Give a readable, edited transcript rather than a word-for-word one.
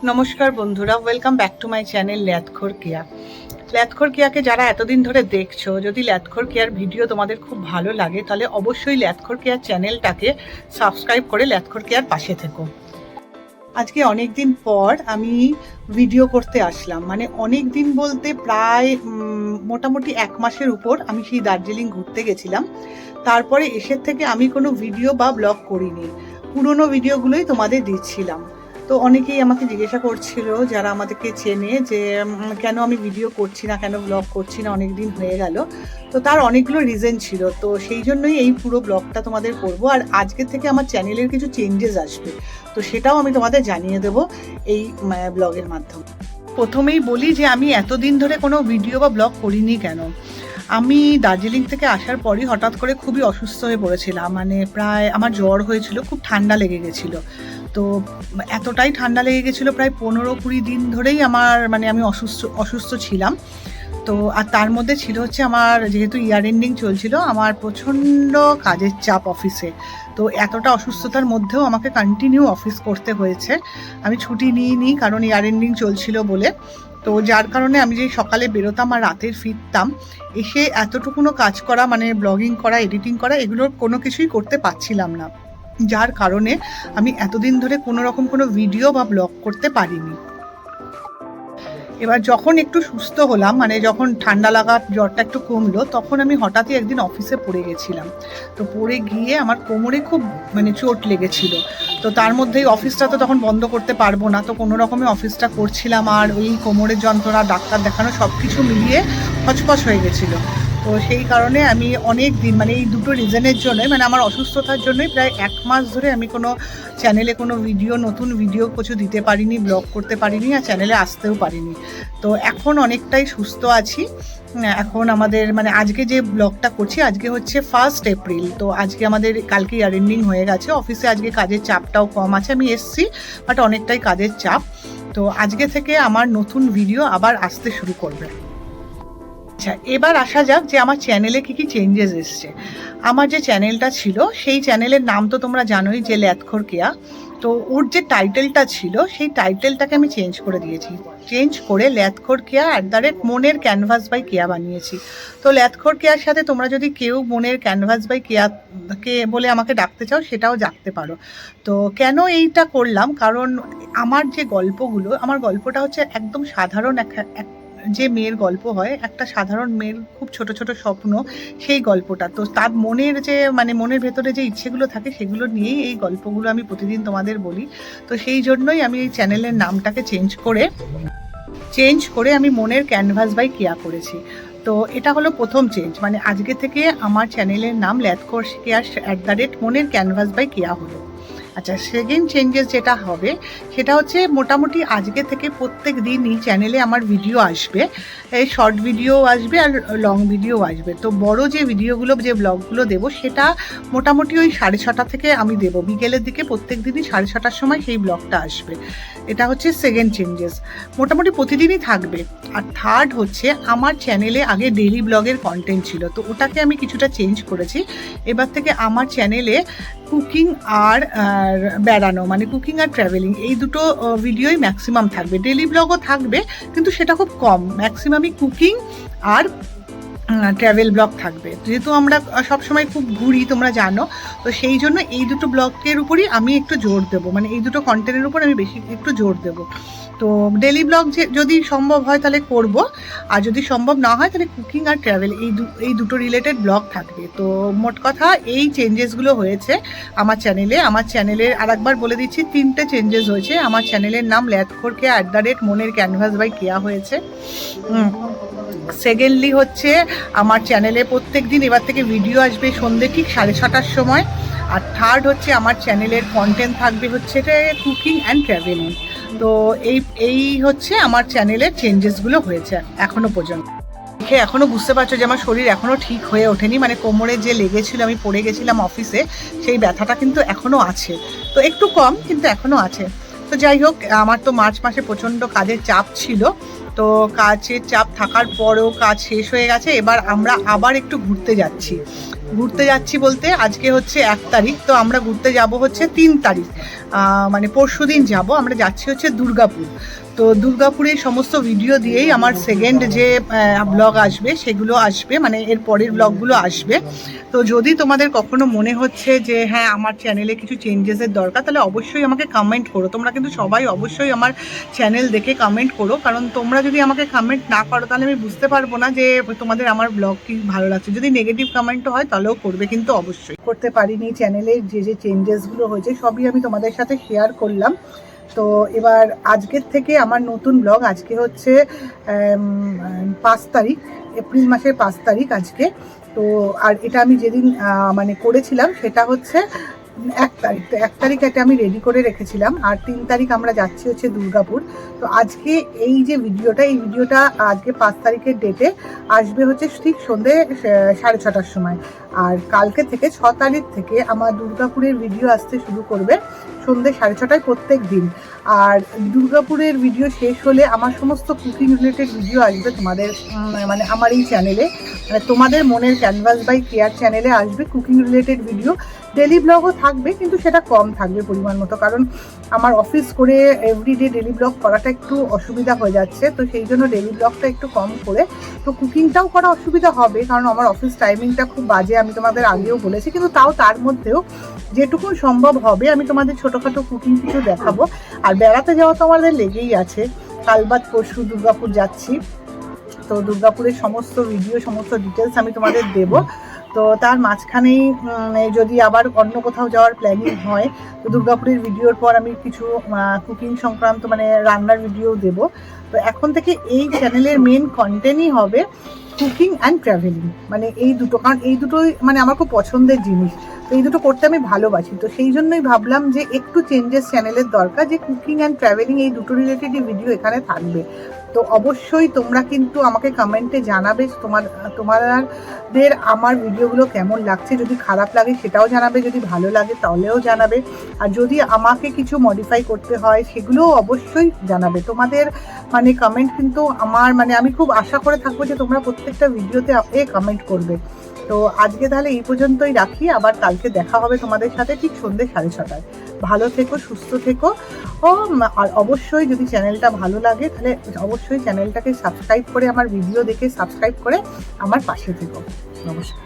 নমস্কার বন্ধুরা, welcome back to my channel Lathkhor Keya. Lathkhor কেয়াকে যারা এতদিন ধরে দেখছো, যদি ল্যাথখোর কেয়ার ভিডিও তোমাদের খুব ভালো লাগে তাহলে অবশ্যই ল্যাথখোর কেয়ার চ্যানেলটাকে সাবস্ক্রাইব করে ল্যাথখোর কেয়ার পাশে থেকো। আজকে অনেক দিন পর আমি ভিডিও করতে আসলাম, মানে অনেক দিন বলতে প্রায় মোটামুটি 1 মাসের উপর আমি সেই দার্জিলিং ঘুরতে গেছিলাম। তারপরে এসে থেকে আমি কোনো ভিডিও বা ব্লগ করিনি, পুরোনো ভিডিওগুলোই তোমাদের দিচ্ছিলাম। তো অনেকেই আমাকে জিজ্ঞাসা করছিল যারা আমাদেরকে চেনে যে কেন আমি ভিডিও করছি না, কেন ব্লগ করছি না, অনেক দিন হয়ে গেল। তো তার অনেকগুলো রিজন ছিল, তো সেই জন্যই এই পুরো ব্লগটা তোমাদের করব। আর আজকে থেকে আমার চ্যানেলের কিছু চেঞ্জেস আসবে, তো সেটাও আমি তোমাদের জানিয়ে দেবো এই ব্লগের মাধ্যমে। প্রথমেই বলি যে আমি এতদিন ধরে কোনো ভিডিও বা ব্লগ করিনি কেন। আমি দার্জিলিং থেকে আসার পরই হঠাৎ করে খুবই অসুস্থ হয়ে পড়েছিলাম, মানে প্রায় আমার জ্বর হয়েছিল, খুব ঠান্ডা লেগে গেছিলো। তো এতটাই ঠান্ডা লেগে গেছিলো, প্রায় 15-20 দিন ধরেই আমার আমি অসুস্থ ছিলাম। তো আর তার মধ্যে ছিল হচ্ছে আমার যেহেতু ইয়ার এন্ডিং চলছিল, আমার প্রচণ্ড কাজের চাপ অফিসে। তো এতটা অসুস্থতার মধ্যেও আমাকে কন্টিনিউ অফিস করতে হয়েছে, আমি ছুটি নিইনি কারণ ইয়ার এন্ডিং চলছিল বলে। তো যার কারণে আমি যে সকালে বেরোতাম আর রাতের ফিরতাম, এসে এতটুকুনো কাজ করা, মানে ব্লগিং করা, এডিটিং করা, এগুলোর কোনো কিছুই করতে পারছিলাম না, যার কারণে আমি এতদিন ধরে কোনো রকম কোনো ভিডিও বা ব্লগ করতে পারিনি। এবার যখন একটু সুস্থ হলাম, মানে যখন ঠান্ডা লাগার জ্বরটা একটু কমলো, তখন আমি হঠাৎই একদিন অফিসে পড়ে গেছিলাম। তো পড়ে গিয়ে আমার কোমরে খুব চোট লেগেছিল। তো তার মধ্যেই অফিসটা তো তখন বন্ধ করতে পারবো না, তো কোনো রকমে অফিসটা করছিলাম, আর ওই কোমরের যন্ত্রণা, ডাক্তার দেখানো, সব কিছু মিলিয়ে হচপচ হয়ে গেছিলো। তো সেই কারণে আমি অনেক দিন, এই দুটো রিজনের জন্যই, আমার অসুস্থতার জন্যই প্রায় 1 মাস ধরে আমি কোনো চ্যানেলে কোনো নতুন ভিডিও কিছু দিতে পারিনি, ব্লগ করতে পারিনি, আর চ্যানেলে আসতেও পারিনি। তো এখন অনেকটাই সুস্থ আছি। এখন আমাদের আজকে যে ব্লগটা করছি, আজকে হচ্ছে 1 এপ্রিল। তো আজকে আমাদের কালকে ইয়ার এন্ডিং হয়ে গেছে, অফিসে আজকে কাজের চাপটাও কম আছে, আমি এসছি বাট অনেকটাই কাজের চাপ। তো আজকে থেকে আমার নতুন ভিডিও আবার আসতে শুরু করবে। আচ্ছা, এবার আসা যাক যে আমার চ্যানেলে কি কি চেঞ্জেস এসছে। আমার যে চ্যানেলটা ছিল, সেই চ্যানেলের নাম তো তোমরা জানোই যে ল্যাথখোর কেয়া। তো ওর যে টাইটেলটা ছিল, সেই টাইটেলটাকে আমি চেঞ্জ করে দিয়েছি, চেঞ্জ করে ল্যাথখোর কেয়া @মনের ক্যানভাস বাই কেয়া বানিয়েছি। তো ল্যাথখোর কেয়ার সাথে তোমরা যদি কেউ মনের ক্যানভাস বাই কেয়াকে বলে আমাকে ডাকতে চাও, সেটাও ডাকতে পারো। তো কেন এইটা করলাম, কারণ আমার যে গল্পগুলো, আমার গল্পটা হচ্ছে একদম সাধারণ যে মেয়ের গল্প হয়, একটা সাধারণ মেয়ের খুব ছোট ছোট স্বপ্ন, সেই গল্পটা। তো তার মনের যে মনের ভেতরে যে ইচ্ছেগুলো থাকে, সেগুলো নিয়েই এই গল্পগুলো আমি প্রতিদিন তোমাদের বলি। তো সেই জন্যই আমি এই চ্যানেলের নামটাকে চেঞ্জ করে আমি মনের ক্যানভাস বাই কেয়া করেছি। তো এটা হলো প্রথম চেঞ্জ, আজকে থেকে আমার চ্যানেলের নাম ল্যাথখোর কেয়া @মনের ক্যানভাস বাই কেয়া হলো। আচ্ছা, সেকেন্ড চেঞ্জেস যেটা হবে সেটা হচ্ছে মোটামুটি আজকে থেকে প্রত্যেক দিনই চ্যানেলে আমার ভিডিও আসবে, এই শর্ট ভিডিও আসবে আর লং ভিডিও আসবে। তো বড় যে ভিডিওগুলো, যে ব্লগগুলো দেবো, সেটা মোটামুটি ওই 6:30 থেকে আমি দেবো, বিকেলের দিকে প্রত্যেক দিনই 6:30টার সময় সেই ব্লগটা আসবে। এটা হচ্ছে সেকেন্ড চেঞ্জেস, মোটামুটি প্রতিদিনই থাকবে। আর থার্ড হচ্ছে আমার চ্যানেলে আগে ডেইলি ব্লগের কন্টেন্ট ছিল, তো ওটাকে আমি কিছুটা চেঞ্জ করেছি। এবার থেকে আমার চ্যানেলে কুকিং আর বেড়ানো, কুকিং আর ট্রাভেলিং, এই দুটো ভিডিওই ম্যাক্সিমাম থাকবে। ডেইলি ব্লগও থাকবে, কিন্তু সেটা খুব কম, ম্যাক্সিমামই কুকিং আর ট্রাভেল ব্লগ থাকবে। যেহেতু আমরা সবসময় খুব ঘুরি, তোমরা জানো, তো সেই জন্য এই দুটো ব্লগের উপরই আমি একটু জোর দেবো, এই দুটো কন্টেন্টের উপর আমি বেশি একটু জোর দেবো। তো ডেইলি ব্লগ যদি সম্ভব হয় তাহলে করব, আর যদি সম্ভব না হয় তাহলে কুকিং আর ট্রাভেল, এই দুটো রিলেটেড ব্লগ থাকবে। তো মোট কথা এই চেঞ্জেসগুলো হয়েছে আমার চ্যানেলে। আমার চ্যানেলের আরেকবার বলে দিচ্ছি, 3টে চেঞ্জেস হয়েছে। আমার চ্যানেলের নাম ল্যাথখোর কেয়া @মনের ক্যানভাস বাই কেয়া হয়েছে। সেকেন্ডলি হচ্ছে আমার চ্যানেলে প্রত্যেক দিন এবার থেকে ভিডিও আসবে সন্ধ্যে ঠিক 6:30টার সময়। আর থার্ড হচ্ছে আমার চ্যানেলের কন্টেন্ট থাকবে হচ্ছে কুকিং অ্যান্ড ট্রাভেলিং। তো এই হচ্ছে আমার চ্যানেলের চেঞ্জেসগুলো হয়েছে এখনো পর্যন্ত। দেখে এখনও বুঝতে পারছো যে আমার শরীর এখনও ঠিক হয়ে ওঠেনি, কোমরে যে লেগেছিল, আমি পড়ে গেছিলাম অফিসে, সেই ব্যথাটা কিন্তু এখনও আছে, তো একটু কম কিন্তু এখনও আছে। তো যাই হোক, আমার তো মার্চ মাসে প্রচণ্ড কাজের চাপ ছিল, তো কাজের চাপ থাকার পরেও কাজ শেষ হয়ে গেছে। এবার আমরা আবার একটু ঘুরতে যাচ্ছি। ঘুরতে যাচ্ছি বলতে আজকে হচ্ছে 1 তারিখ, তো আমরা ঘুরতে যাব হচ্ছে 3 তারিখ, মানে পরশু দিন যাবো। আমরা যাচ্ছি হচ্ছে দুর্গাপুর। তো দুর্গাপুরের সমস্ত ভিডিও দিয়েই আমার সেকেন্ড যে ব্লগ আসবে সেগুলো আসবে, মানে এর পরের ব্লগগুলো আসবে। তো যদি তোমাদের কখনো মনে হচ্ছে যে হ্যাঁ আমার চ্যানেলে কিছু চেঞ্জেসের দরকার, তাহলে অবশ্যই আমাকে কমেন্ট করো। তোমরা কিন্তু সবাই অবশ্যই আমার চ্যানেল দেখে কমেন্ট করো, কারণ তোমরা যদি আমাকে কমেন্ট না করো তাহলে আমি বুঝতে পারবো না যে তোমাদের আমার ব্লগ কি ভালো লাগছে। যদি নেগেটিভ কমেন্টও হয় তাহলেও করবে, কিন্তু অবশ্যই। করতে পারিনি চ্যানেলের যে চেঞ্জেসগুলো হয়েছে সবই আমি তোমাদের সাথে শেয়ার করলাম। তো এবার আজকের থেকে আমার নতুন ব্লগ, আজকে হচ্ছে 5 তারিখ, এপ্রিল মাসের 5 তারিখ আজকে। তো আর এটা আমি যেদিন মানে করেছিলাম সেটা হচ্ছে 1 তারিখ। তো 1 তারিখ এটা আমি রেডি করে রেখেছিলাম, আর 3 তারিখ আমরা যাচ্ছি হচ্ছে দুর্গাপুর। তো আজকে এই যে ভিডিওটা, এই ভিডিওটা আজকে 5 তারিখের ডেটে আসবে হচ্ছে ঠিক সন্ধ্যে 6:30টার সময়। আর কালকে থেকে 6 তারিখ থেকে আমার দুর্গাপুরের ভিডিও আসতে শুরু করবে সন্ধ্যে 6:30টায় প্রত্যেক দিন। আর দুর্গাপুরের ভিডিও শেষ হলে আমার সমস্ত কুকিং রিলেটেড ভিডিও আসবে তোমাদের মানে আমার এই চ্যানেলে, মানে তোমাদের মনের ক্যানভাস বাই কেয়ার চ্যানেলে আসবে কুকিং রিলেটেড ভিডিও। ডেলি ব্লগও থাকবে, কিন্তু সেটা কম থাকবে পরিমাণ মতো, কারণ আমার অফিস করে এভরিডে ডেলি ব্লগ করাটা একটু অসুবিধা হয়ে যাচ্ছে। তো সেই জন্য ডেলি ব্লগটা একটু কম করে, তো কুকিংটাও করা অসুবিধা হবে কারণ আমার অফিস টাইমিংটা খুব বাজে, আমি তোমাদের আগেও বলেছি। কিন্তু তাও তার মধ্যেও যেটুকু সম্ভব হবে আমি তোমাদের ছোটোখাটো কুকিং কিছু দেখাবো। আর বেড়াতে যাওয়া তো আমাদের লেগেই আছে, কাল বাদ পরশু দুর্গাপুর যাচ্ছি। তো দুর্গাপুরের সমস্ত ভিডিও, সমস্ত ডিটেলস আমি তোমাদের দেব। তো তার মাঝখানেই যদি আবার অন্য কোথাও যাওয়ার প্ল্যানিং হয়, তো দুর্গাপুরের ভিডিওর পর আমি কিছু কুকিং সংক্রান্ত মানে রান্নার ভিডিও দেব। তো এখন থেকে এই চ্যানেলের মেন কন্টেন্টই হবে কুকিং অ্যান্ড ট্রাভেলিং, মানে এই দুটো, কারণ এই দুটোই মানে আমার খুব পছন্দের জিনিস। তো এই দুটো করতে আমি ভালোবাসি। তো সেই জন্যই ভাবলাম যে একটু চেঞ্জেস চ্যানেলের দরকার, যে কুকিং অ্যান্ড ট্রাভেলিং এই দুটো রিলেটেডই ভিডিও এখানে থাকবে। তো অবশ্যই তোমরা কিন্তু আমাকে কমেন্টে জানাবে তোমাদের আমার ভিডিওগুলো কেমন লাগছে। যদি খারাপ লাগে সেটাও জানাবে, যদি ভালো লাগে তাহলেও জানাবে। আর যদি আমাকে কিছু মডিফাই করতে হয় সেগুলোও অবশ্যই জানাবে। তোমাদের মানে কমেন্ট কিন্তু আমার মানে আমি খুব আশা করে থাকবো যে তোমরা প্রত্যেকটা ভিডিওতে কমেন্ট করবে। তো আজকে তাহলে এই পর্যন্তই রাখি, আবার কালকে দেখা হবে তোমাদের সাথে ঠিক সন্ধ্যে 6:30টায়। ভালো থেকো, সুস্থ থেকো। আর অবশ্যই যদি চ্যানেলটা ভালো লাগে তাহলে অবশ্যই চ্যানেলটাকে সাবস্ক্রাইব করে, আমার ভিডিও দেখে সাবস্ক্রাইব করে আমার পাশে থেকো। নমস্কার।